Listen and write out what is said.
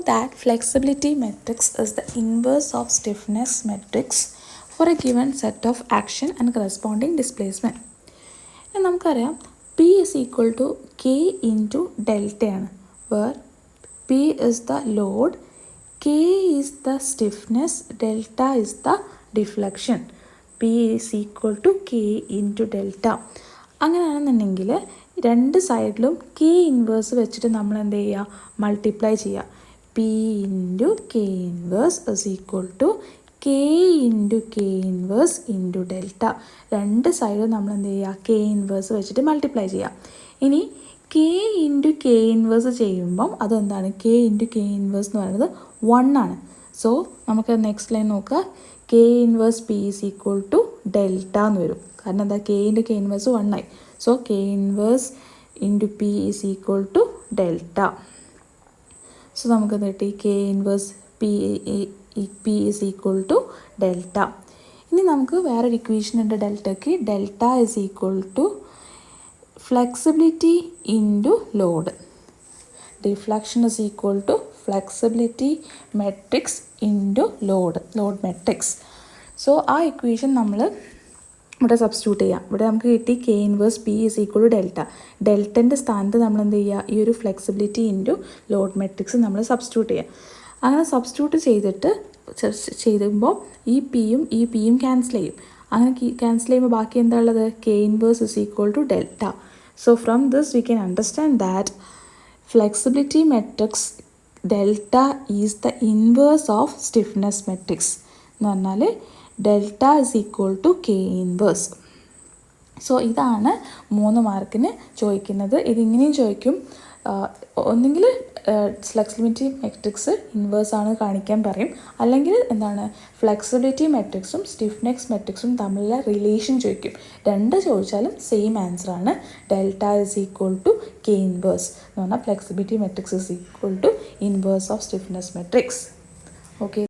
that flexibility matrix is the inverse of stiffness matrix for a given set of action and corresponding displacement. ഇനി നമുക്കറിയാം P is equal to K into delta ആണ്, where P is the load, K is the stiffness, delta is the deflection. P is equal to K into delta. അങ്ങനെയാണെന്നുണ്ടെങ്കിൽ രണ്ട് സൈഡിലും K inverse വെച്ചിട്ട് നമ്മൾ എന്ത് ചെയ്യുക, മൾട്ടിപ്ലൈ ചെയ്യുക. P into K inverse is equal to K into K inverse into delta. രണ്ട് സൈഡും നമ്മൾ എന്ത് ചെയ്യുക, K ഇൻവേഴ്സ് വെച്ചിട്ട് മൾട്ടിപ്ലൈ ചെയ്യുക. ഇനി K ഇൻറ്റു K ഇൻവേഴ്സ് ചെയ്യുമ്പം അതെന്താണ്, K ഇൻറ്റു K ഇൻവേഴ്സ് എന്ന് പറയുന്നത് 1 ആണ്. സോ നമുക്ക് നെക്സ്റ്റ് ലൈൻ നോക്കുക, K inverse P is equal to delta എന്ന് വരും. കാരണം എന്താ, K ഇൻറ്റു K ഇൻവേഴ്സ് 1 ആയി. So K inverse into P is equal to delta. So നമുക്ക് കിട്ടി K inverse P is equal to delta. ഇനി നമുക്ക് വേറൊരു ഇക്വേഷൻ ഉണ്ട് ഡെൽറ്റയ്ക്ക്. Delta is equal to flexibility into load. Deflection is equal to flexibility matrix into load matrix. So ആ equation നമ്മൾ ഇവിടെ സബ്സ്റ്റിറ്റ്യൂട്ട് ചെയ്യാം. ഇവിടെ നമുക്ക് കിട്ടി K inverse P is equal to delta. ഡെൽറ്റൻ്റെ സ്ഥാനത്ത് നമ്മൾ എന്ത് ചെയ്യുക, ഈ ഒരു ഫ്ലെക്സിബിലിറ്റി ഇൻറ്റു ലോഡ് മെട്രിക്സ് നമ്മൾ സബ്സ്റ്റിറ്റ്യൂട്ട് ചെയ്യുക. അങ്ങനെ സബ്സ്റ്റിറ്റ്യൂട്ട് ചെയ്യുമ്പോൾ ഈ പിയും ക്യാൻസൽ ചെയ്യും. അങ്ങനെ ക്യാൻസൽ ചെയ്യുമ്പോൾ ബാക്കി എന്താ ഉള്ളത്, K inverse is equal to delta. So from this we can understand that flexibility matrix delta is the inverse of stiffness matrix എന്ന് പറഞ്ഞാൽ delta is equal to K inverse. So ഇതാണ് 3 മാർക്കിന് ചോദിക്കുന്നത്. ഇതിങ്ങനെയും ചോദിക്കും, ഒന്നെങ്കിൽ ഫ്ലെക്സിബിലിറ്റി മെട്രിക്സ് ഇൻവേഴ്സ് ആണ് കാണിക്കാൻ പറയും, അല്ലെങ്കിൽ എന്താണ് ഫ്ലെക്സിബിലിറ്റി മെട്രിക്സും സ്റ്റിഫ്നെസ് മെട്രിക്സും തമ്മിലുള്ള റിലേഷൻ ചോദിക്കും. രണ്ട് ചോദിച്ചാലും സെയിം ആൻസർ ആണ്. Delta is equal to K inverse എന്ന് പറഞ്ഞാൽ flexibility matrix is equal to inverse of stiffness matrix. Okay.